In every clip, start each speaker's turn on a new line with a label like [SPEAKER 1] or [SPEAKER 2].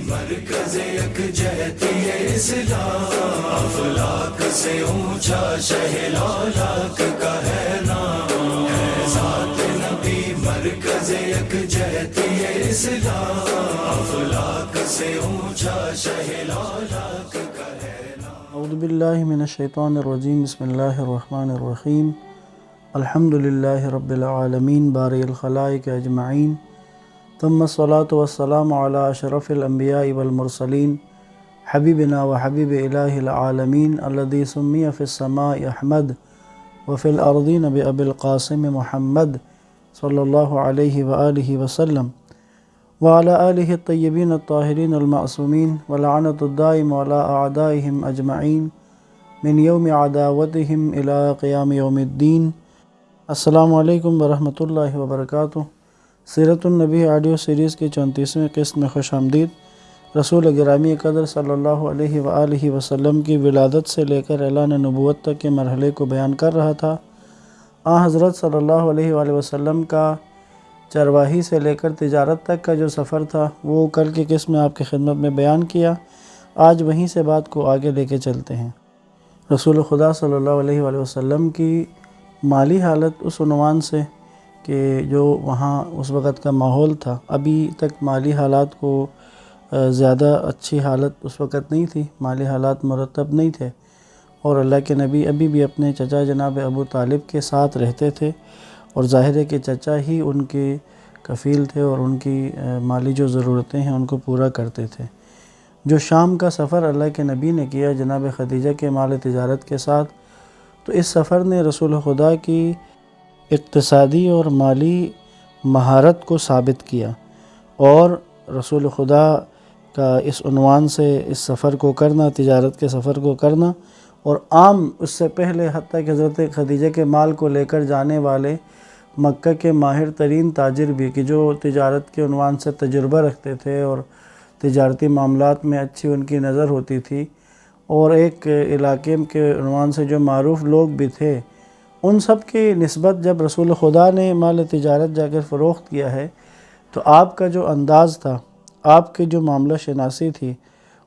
[SPEAKER 1] مرکز یکجہتی اسلام، افلاک سے اونچا شہلالاک کا ہے نام، ہے ذات نبی مرکز یکجہتی اسلام، افلاک سے اونچا شہلالاک کا ہے نام۔
[SPEAKER 2] اعوذ باللہ من الشیطان الرجیم، بسم اللہ الرحمن الرحیم، الحمد للہ رب العالمین بارئ الخلائق اجمعین، ثم الصلاة والسلام علی اشرف الانبیاء والمرسلین، حبیبنا وحبیب الہ العالمین الذی سمی فی السماء احمد وفی الارضین بأبی القاسم محمد صلی اللہ علیہ وآلہ وسلم وعلی آلہ الطیبین الطاہرین المعصومین ولعنت الدائم علی اعدائہم اجمعین من یوم عداوتہم الی قیام یوم الدین۔ السلام علیکم ورحمۃ اللہ وبرکاتہ۔ سیرت النبی آڈیو سیریز کی 34ویں قسط میں خوش آمدید۔ رسول گرامی قدر صلی اللہ علیہ وآلہ وسلم کی ولادت سے لے کر اعلان نبوت تک کے مرحلے کو بیان کر رہا تھا۔ حضرت صلی اللہ علیہ وآلہ وسلم کا چرواہی سے لے کر تجارت تک کا جو سفر تھا وہ کل کی قسط میں آپ کی خدمت میں بیان کیا۔ آج وہیں سے بات کو آگے لے کے چلتے ہیں۔ رسول خدا صلی اللہ علیہ وآلہ وسلم کی مالی حالت اس عنوان سے کہ جو وہاں اس وقت کا ماحول تھا، ابھی تک مالی حالات کو زیادہ اچھی حالت اس وقت نہیں تھی، مالی حالات مرتب نہیں تھے، اور اللہ کے نبی ابھی بھی اپنے چچا جناب ابو طالب کے ساتھ رہتے تھے، اور ظاہر ہے کہ چچا ہی ان کے کفیل تھے اور ان کی مالی جو ضرورتیں ہیں ان کو پورا کرتے تھے۔ جو شام کا سفر اللہ کے نبی نے کیا جناب خدیجہ کے مال تجارت کے ساتھ، تو اس سفر نے رسول خدا کی اقتصادی اور مالی مہارت کو ثابت کیا، اور رسول خدا کا اس عنوان سے اس سفر کو کرنا، تجارت کے سفر کو کرنا، اور عام اس سے پہلے حتیٰ کہ حضرت خدیجہ کے مال کو لے کر جانے والے مکہ کے ماہر ترین تاجر بھی، کہ جو تجارت کے عنوان سے تجربہ رکھتے تھے اور تجارتی معاملات میں اچھی ان کی نظر ہوتی تھی، اور ایک علاقے کے عنوان سے جو معروف لوگ بھی تھے، ان سب کی نسبت جب رسول خدا نے مال تجارت جا کر فروخت کیا ہے تو آپ کا جو انداز تھا، آپ کی جو معاملہ شناسی تھی،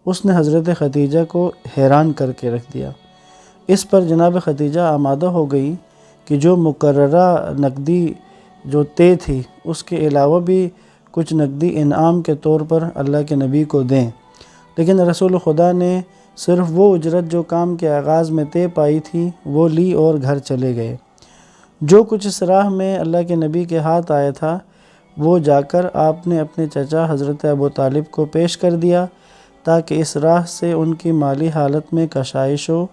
[SPEAKER 2] اس نے حضرت خدیجہ کو حیران کر کے رکھ دیا۔ اس پر جناب خدیجہ آمادہ ہو گئی کہ جو مقررہ نقدی جو طے تھی اس کے علاوہ بھی کچھ نقدی انعام کے طور پر اللہ کے نبی کو دیں، لیکن رسول خدا نے صرف وہ اجرت جو کام کے آغاز میں طے پائی تھی وہ لی اور گھر چلے گئے۔ جو کچھ اس راہ میں اللہ کے نبی کے ہاتھ آیا تھا وہ جا کر آپ نے اپنے چچا حضرت ابو طالب کو پیش کر دیا، تاکہ اس راہ سے ان کی مالی حالت میں کشائش و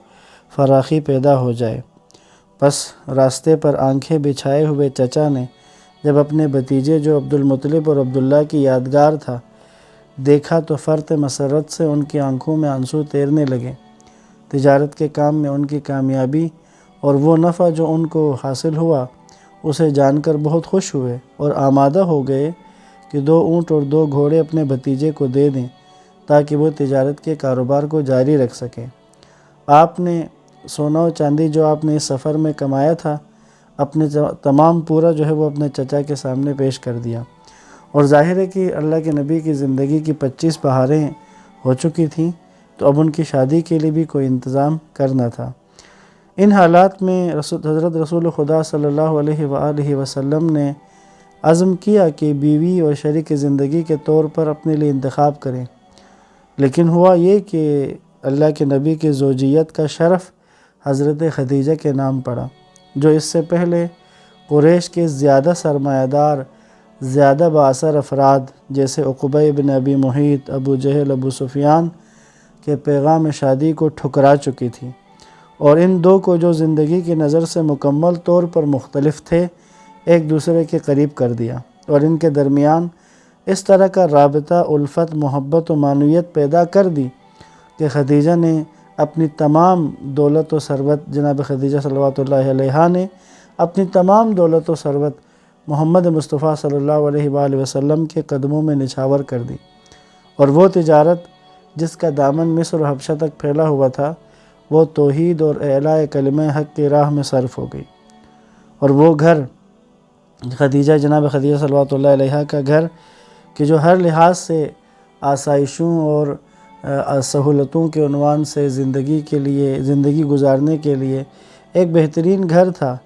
[SPEAKER 2] فراخی پیدا ہو جائے۔ بس راستے پر آنکھیں بچھائے ہوئے چچا نے جب اپنے بھتیجے جو عبد المطلب اور عبداللہ کی یادگار تھا دیکھا تو فرط مسرت سے ان کی آنکھوں میں آنسو تیرنے لگے۔ تجارت کے کام میں ان کی کامیابی اور وہ نفع جو ان کو حاصل ہوا اسے جان کر بہت خوش ہوئے، اور آمادہ ہو گئے کہ 2 اونٹ اور 2 گھوڑے اپنے بھتیجے کو دے دیں تاکہ وہ تجارت کے کاروبار کو جاری رکھ سکیں۔ آپ نے سونا و چاندی جو آپ نے اس سفر میں کمایا تھا اپنے تمام پورا جو ہے وہ اپنے چچا کے سامنے پیش کر دیا، اور ظاہر ہے کہ اللہ کے نبی کی زندگی کی 25 بہاریں ہو چکی تھیں، تو اب ان کی شادی کے لیے بھی کوئی انتظام کرنا تھا۔ ان حالات میں حضرت رسول خدا صلی اللہ علیہ وآلہ وسلم نے عزم کیا کہ بیوی اور شریک زندگی کے طور پر اپنے لیے انتخاب کریں، لیکن ہوا یہ کہ اللہ کے نبی کی زوجیت کا شرف حضرت خدیجہ کے نام پڑا، جو اس سے پہلے قریش کے زیادہ سرمایہ دار، زیادہ بااثر افراد جیسے عقبہ بن ابی معیط، ابو جہل، ابو سفیان کے پیغام شادی کو ٹھکرا چکی تھی، اور ان 2 کو جو زندگی کی نظر سے مکمل طور پر مختلف تھے ایک دوسرے کے قریب کر دیا، اور ان کے درمیان اس طرح کا رابطہ، الفت، محبت و معنویت پیدا کر دی کہ خدیجہ نے اپنی تمام دولت و ثروت، جناب خدیجہ صلوات اللہ علیہا نے اپنی تمام دولت و ثروت محمد مصطفیٰ صلی اللہ علیہ وآلہ وسلم کے قدموں میں نچھاور کر دی، اور وہ تجارت جس کا دامن مصر و حبشہ تک پھیلا ہوا تھا وہ توحید اور اعلاء کلمہ حق کی راہ میں صرف ہو گئی، اور وہ گھر خدیجہ، جناب خدیجہ صلوات اللہ علیہا کا گھر کہ جو ہر لحاظ سے آسائشوں اور سہولتوں کے عنوان سے زندگی گزارنے کے لیے ایک بہترین گھر تھا،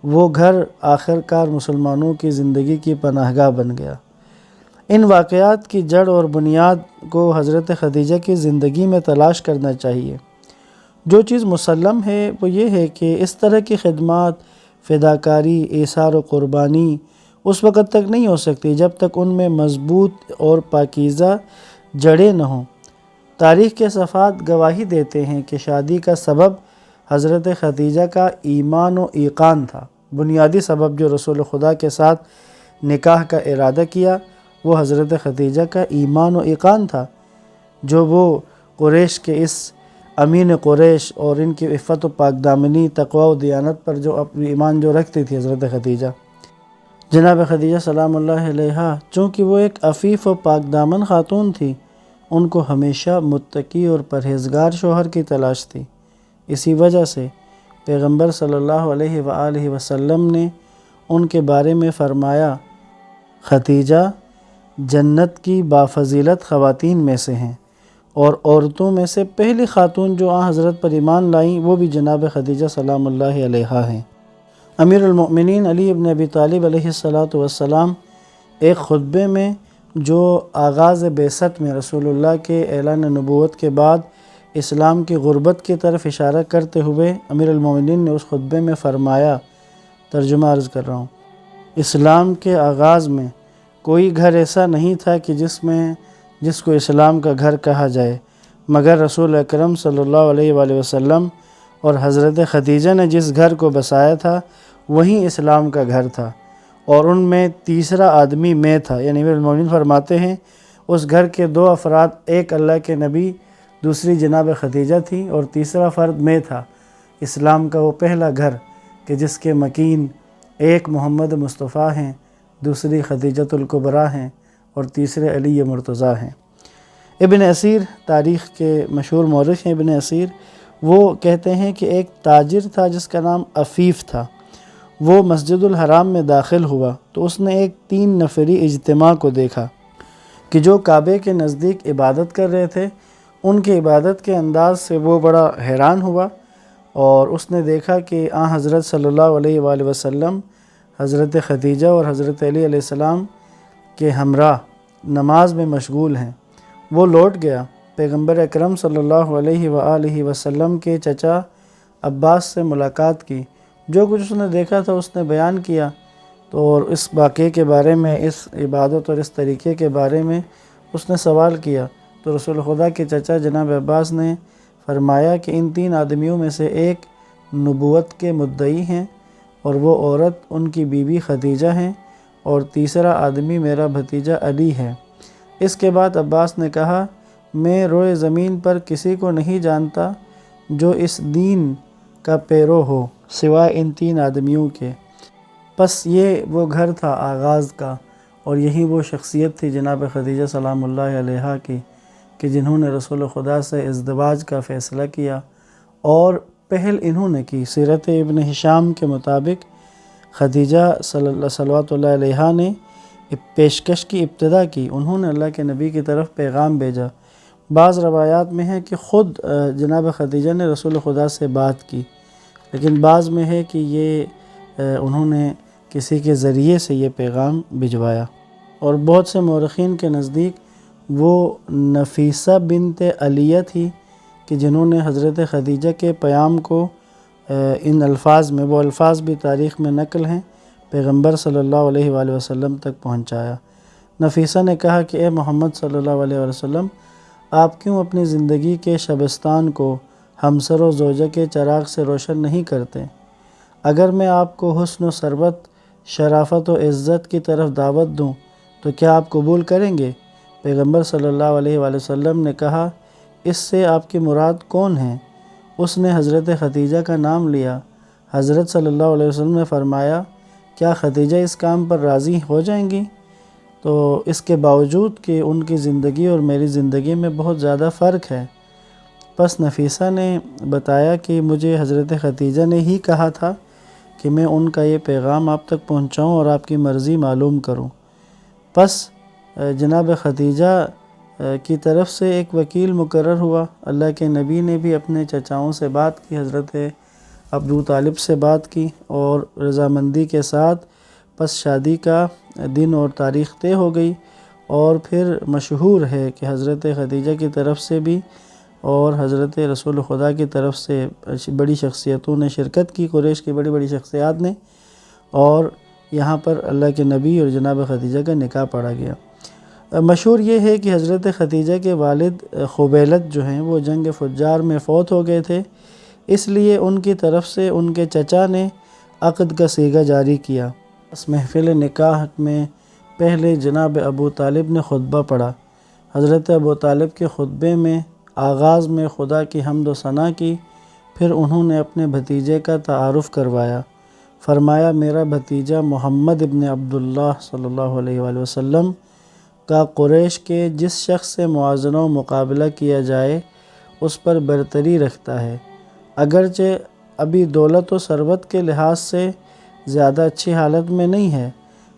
[SPEAKER 2] وہ گھر آخر کار مسلمانوں کی زندگی کی پناہ گاہ بن گیا۔ ان واقعات کی جڑ اور بنیاد کو حضرت خدیجہ کی زندگی میں تلاش کرنا چاہیے۔ جو چیز مسلم ہے وہ یہ ہے کہ اس طرح کی خدمات، فداکاری، ایثار و قربانی اس وقت تک نہیں ہو سکتی جب تک ان میں مضبوط اور پاکیزہ جڑیں نہ ہوں۔ تاریخ کے صفحات گواہی دیتے ہیں کہ شادی کا سبب حضرت خدیجہ کا ایمان و ایقان تھا۔ بنیادی سبب جو رسول خدا کے ساتھ نکاح کا ارادہ کیا وہ حضرت خدیجہ کا ایمان و ایقان تھا، جو وہ قریش کے اس امین قریش اور ان کی عفت و پاک دامنی، تقوی و دیانت پر جو اپنی ایمان جو رکھتی تھی حضرت خدیجہ۔ جناب خدیجہ سلام اللہ علیہا چونکہ وہ ایک عفیف و پاک دامن خاتون تھی، ان کو ہمیشہ متقی اور پرہیزگار شوہر کی تلاش تھی۔ اسی وجہ سے پیغمبر صلی اللہ علیہ وآلہ وسلم نے ان کے بارے میں فرمایا، خدیجہ جنت کی بافضیلت خواتین میں سے ہیں، اور عورتوں میں سے پہلی خاتون جو حضرت پر ایمان لائیں وہ بھی جناب خدیجہ سلام اللہ علیہا ہیں۔ امیر المؤمنین علی ابن ابی طالب علیہ السلام ایک خطبے میں جو آغاز بعثت میں رسول اللہ کے اعلان نبوت کے بعد اسلام کی غربت کی طرف اشارہ کرتے ہوئے امیر المؤمنین نے اس خطبے میں فرمایا، ترجمہ عرض کر رہا ہوں، اسلام کے آغاز میں کوئی گھر ایسا نہیں تھا کہ جس کو اسلام کا گھر کہا جائے، مگر رسول اکرم صلی اللہ علیہ وآلہ وسلم اور حضرت خدیجہ نے جس گھر کو بسایا تھا وہیں اسلام کا گھر تھا، اور ان میں تیسرا آدمی میں تھا۔ یعنی امیر المؤمنین فرماتے ہیں اس گھر کے دو افراد، ایک اللہ کے نبی، دوسری جناب خدیجہ تھی، اور تیسرا فرد میں تھا۔ اسلام کا وہ پہلا گھر کہ جس کے مکین ایک محمد مصطفیٰ ہیں، دوسری خدیجۃ الکبریٰ ہیں، اور تیسرے علی مرتضیٰ ہیں۔ ابن اسیر تاریخ کے مشہور مورخ ہیں ابن اسیر، وہ کہتے ہیں کہ ایک تاجر تھا جس کا نام عفیف تھا، وہ مسجد الحرام میں داخل ہوا تو اس نے ایک 3 نفری اجتماع کو دیکھا کہ جو کعبے کے نزدیک عبادت کر رہے تھے۔ ان کی عبادت کے انداز سے وہ بڑا حیران ہوا، اور اس نے دیکھا کہ حضرت صلی اللہ علیہ وآلہ وسلم حضرت خدیجہ اور حضرت علی علیہ السلام کے ہمراہ نماز میں مشغول ہیں۔ وہ لوٹ گیا، پیغمبر اکرم صلی اللہ علیہ وآلہ وسلم کے چچا عباس سے ملاقات کی، جو کچھ اس نے دیکھا تھا اس نے بیان کیا، تو اور اس واقعے کے بارے میں، اس عبادت اور اس طریقے کے بارے میں اس نے سوال کیا، تو رسول خدا کے چچا جناب عباس نے فرمایا کہ ان 3 آدمیوں میں سے ایک نبوت کے مدعی ہیں اور وہ عورت ان کی بیوی خدیجہ ہیں، اور تیسرا آدمی میرا بھتیجا علی ہے۔ اس کے بعد عباس نے کہا، میں روئے زمین پر کسی کو نہیں جانتا جو اس دین کا پیرو ہو سوائے ان 3 آدمیوں کے۔ پس یہ وہ گھر تھا آغاز کا، اور یہی وہ شخصیت تھی جناب خدیجہ سلام اللہ علیہا کی کہ جنہوں نے رسول خدا سے ازدواج کا فیصلہ کیا، اور پہل انہوں نے کی۔ سیرت ابن ہشام کے مطابق خدیجہ صلوات اللہ علیہا نے پیشکش کی ابتدا کی، انہوں نے اللہ کے نبی کی طرف پیغام بھیجا۔ بعض روایات میں ہے کہ خود جناب خدیجہ نے رسول خدا سے بات کی، لیکن بعض میں ہے کہ یہ انہوں نے کسی کے ذریعے سے یہ پیغام بھجوایا۔ اور بہت سے مورخین کے نزدیک وہ نفیسہ بنت علیہ تھی کہ جنہوں نے حضرت خدیجہ کے پیام کو ان الفاظ میں، وہ الفاظ بھی تاریخ میں نقل ہیں، پیغمبر صلی اللہ علیہ وآلہ وسلم تک پہنچایا۔ نفیسہ نے کہا کہ اے محمد صلی اللہ علیہ وآلہ وسلم، آپ کیوں اپنی زندگی کے شبستان کو ہمسر و زوجہ کے چراغ سے روشن نہیں کرتے؟ اگر میں آپ کو حسن و ثروت، شرافت و عزت کی طرف دعوت دوں تو کیا آپ قبول کریں گے؟ پیغمبر صلی اللہ علیہ وآلہ وسلم نے کہا، اس سے آپ کی مراد کون ہیں؟ اس نے حضرت خدیجہ کا نام لیا۔ حضرت صلی اللہ علیہ وسلم نے فرمایا، کیا خدیجہ اس کام پر راضی ہو جائیں گی؟ تو اس کے باوجود کہ ان کی زندگی اور میری زندگی میں بہت زیادہ فرق ہے۔ پس نفیسہ نے بتایا کہ مجھے حضرت خدیجہ نے ہی کہا تھا کہ میں ان کا یہ پیغام آپ تک پہنچاؤں اور آپ کی مرضی معلوم کروں۔ پس جناب خدیجہ کی طرف سے ایک وکیل مقرر ہوا۔ اللہ کے نبی نے بھی اپنے چچاؤں سے بات کی، حضرت ابو طالب سے بات کی، اور رضامندی کے ساتھ پس شادی کا دن اور تاریخ طے ہو گئی۔ اور پھر مشہور ہے کہ حضرت خدیجہ کی طرف سے بھی اور حضرت رسول خدا کی طرف سے بڑی شخصیتوں نے شرکت کی، قریش کی بڑی بڑی شخصیات نے، اور یہاں پر اللہ کے نبی اور جناب خدیجہ کا نکاح پڑھا گیا۔ مشہور یہ ہے کہ حضرت خدیجہ کے والد خبیلت جو ہیں وہ جنگ فجار میں فوت ہو گئے تھے، اس لیے ان کی طرف سے ان کے چچا نے عقد کا صیغہ جاری کیا۔ اس محفل نکاح میں پہلے جناب ابو طالب نے خطبہ پڑھا۔ حضرت ابو طالب کے خطبے میں آغاز میں خدا کی حمد و ثنا کی، پھر انہوں نے اپنے بھتیجے کا تعارف کروایا۔ فرمایا میرا بھتیجا محمد ابن عبداللہ صلی اللہ علیہ وآلہ وسلم کا قریش کے جس شخص سے موازنہ و مقابلہ کیا جائے اس پر برتری رکھتا ہے، اگرچہ ابھی دولت و ثروت کے لحاظ سے زیادہ اچھی حالت میں نہیں ہے،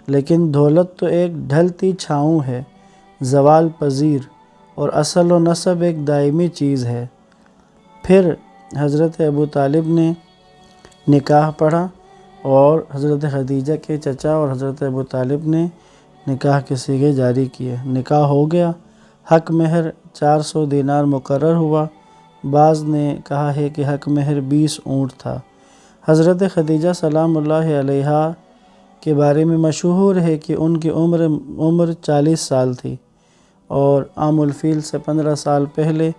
[SPEAKER 2] لیکن دولت تو ایک ڈھلتی چھاؤں ہے، زوال پذیر، اور اصل و نسب ایک دائمی چیز ہے۔ پھر حضرت ابو طالب نے نکاح پڑھا اور حضرت خدیجہ کے چچا اور حضرت ابو طالب نے نکاح کے صیغے جاری کیے۔ نکاح ہو گیا۔ حق مہر 400 دینار مقرر ہوا۔ بعض نے کہا ہے کہ حق مہر 20 اونٹ تھا۔ حضرت خدیجہ سلام اللہ علیہا کے بارے میں مشہور ہے کہ ان کی عمر 40 سال تھی، اور عام الفیل سے 15 سال پہلے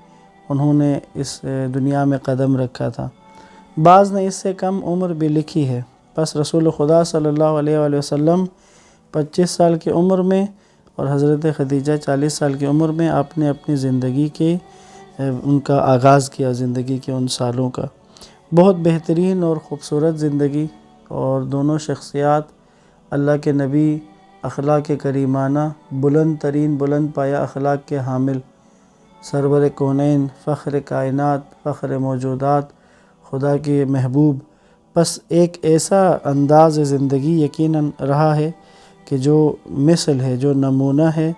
[SPEAKER 2] انہوں نے اس دنیا میں قدم رکھا تھا۔ بعض نے اس سے کم عمر بھی لکھی ہے۔ پس رسول خدا صلی اللہ علیہ وآلہ وسلم 25 سال کی عمر میں اور حضرت خدیجہ 40 سال کی عمر میں آپ نے اپنی زندگی کے ان کا آغاز کیا، زندگی کے ان سالوں کا۔ بہت بہترین اور خوبصورت زندگی، اور دونوں شخصیات اللہ کے نبی، اخلاق کریمانہ، بلند ترین بلند پایہ اخلاق کے حامل، سرور کونین، فخر کائنات، فخر موجودات، خدا کے محبوب۔ بس ایک ایسا انداز زندگی یقیناً رہا ہے کہ جو مثل ہے، جو نمونہ ہے،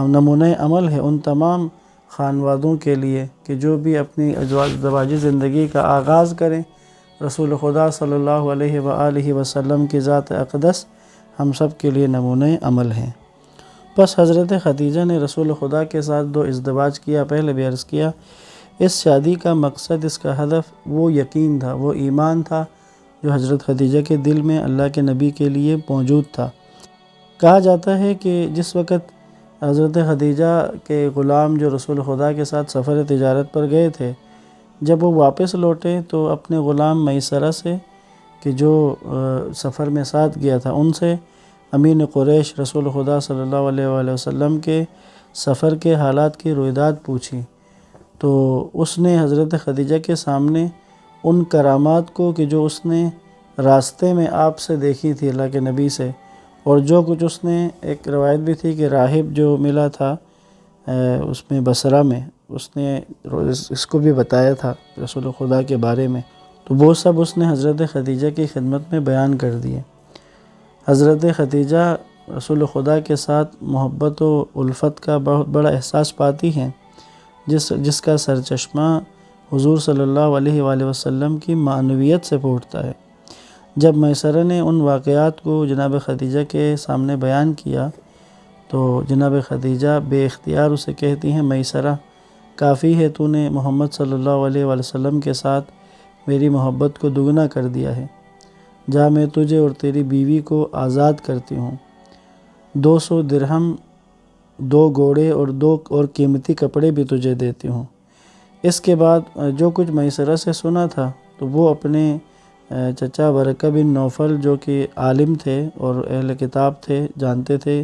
[SPEAKER 2] نمونہ عمل ہے ان تمام خانوادوں کے لیے کہ جو بھی اپنی ازدواجی زندگی کا آغاز کریں، رسول خدا صلی اللہ علیہ وآلہ وسلم کی ذات اقدس ہم سب کے لیے نمونہ عمل ہیں۔ بس حضرت خدیجہ نے رسول خدا کے ساتھ 2 ازدواج کیا۔ پہلے بھی عرض کیا، اس شادی کا مقصد، اس کا ہدف وہ یقین تھا، وہ ایمان تھا جو حضرت خدیجہ کے دل میں اللہ کے نبی کے لیے موجود تھا۔ کہا جاتا ہے کہ جس وقت حضرت خدیجہ کے غلام جو رسول خدا کے ساتھ سفر تجارت پر گئے تھے، جب وہ واپس لوٹے تو اپنے غلام میسرہ سے کہ جو سفر میں ساتھ گیا تھا، ان سے امین قریش رسول خدا صلی اللہ علیہ وآلہ وسلم کے سفر کے حالات کی رویداد پوچھی، تو اس نے حضرت خدیجہ کے سامنے ان کرامات کو کہ جو اس نے راستے میں آپ سے دیکھی تھی اللہ کے نبی سے، اور جو کچھ اس نے، ایک روایت بھی تھی کہ راہب جو ملا تھا اس میں بصرہ میں، اس نے اس کو بھی بتایا تھا رسول خدا کے بارے میں، تو وہ سب اس نے حضرت خدیجہ کی خدمت میں بیان کر دیے۔ حضرت خدیجہ رسول خدا کے ساتھ محبت و الفت کا بہت بڑا احساس پاتی ہیں، جس کا سرچشمہ حضور صلی اللہ علیہ وآلہ وسلم کی معنویت سے پھوٹتا ہے۔ جب میسرہ نے ان واقعات کو جناب خدیجہ کے سامنے بیان کیا تو جناب خدیجہ بے اختیار اسے کہتی ہیں، میسرہ کافی ہے، تو نے محمد صلی اللہ علیہ وآلہ وسلم کے ساتھ میری محبت کو دگنا کر دیا ہے، جا میں تجھے اور تیری بیوی کو آزاد کرتی ہوں، 200 درہم، 2 گھوڑے اور 2 قیمتی کپڑے بھی تجھے دیتی ہوں۔ اس کے بعد جو کچھ میسرہ سے سنا تھا تو وہ اپنے چچا ورقہ بن نوفل جو کہ عالم تھے اور اہل کتاب تھے، جانتے تھے،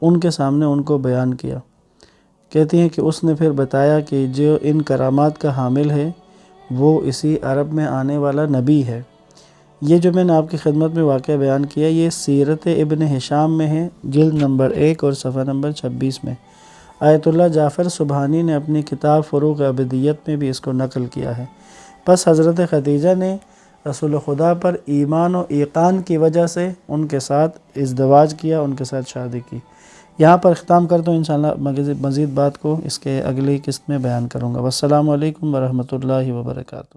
[SPEAKER 2] ان کے سامنے ان کو بیان کیا۔ کہتی ہیں کہ اس نے پھر بتایا کہ جو ان کرامات کا حامل ہے وہ اسی عرب میں آنے والا نبی ہے۔ یہ جو میں نے آپ کی خدمت میں واقعہ بیان کیا، یہ سیرت ابن ہشام میں ہے، جلد نمبر 1 اور صفحہ نمبر 26 میں۔ آیت اللہ جعفر سبحانی نے اپنی کتاب فروغ ابدیت میں بھی اس کو نقل کیا ہے۔ پس حضرت خدیجہ نے رسول خدا پر ایمان و ایقان کی وجہ سے ان کے ساتھ ازدواج کیا، ان کے ساتھ شادی کی۔ یہاں پر اختتام کرتا ہوں، انشاءاللہ مزید بات کو اس کے اگلی قسط میں بیان کروں گا۔ والسلام علیکم ورحمۃ اللہ وبرکاتہ۔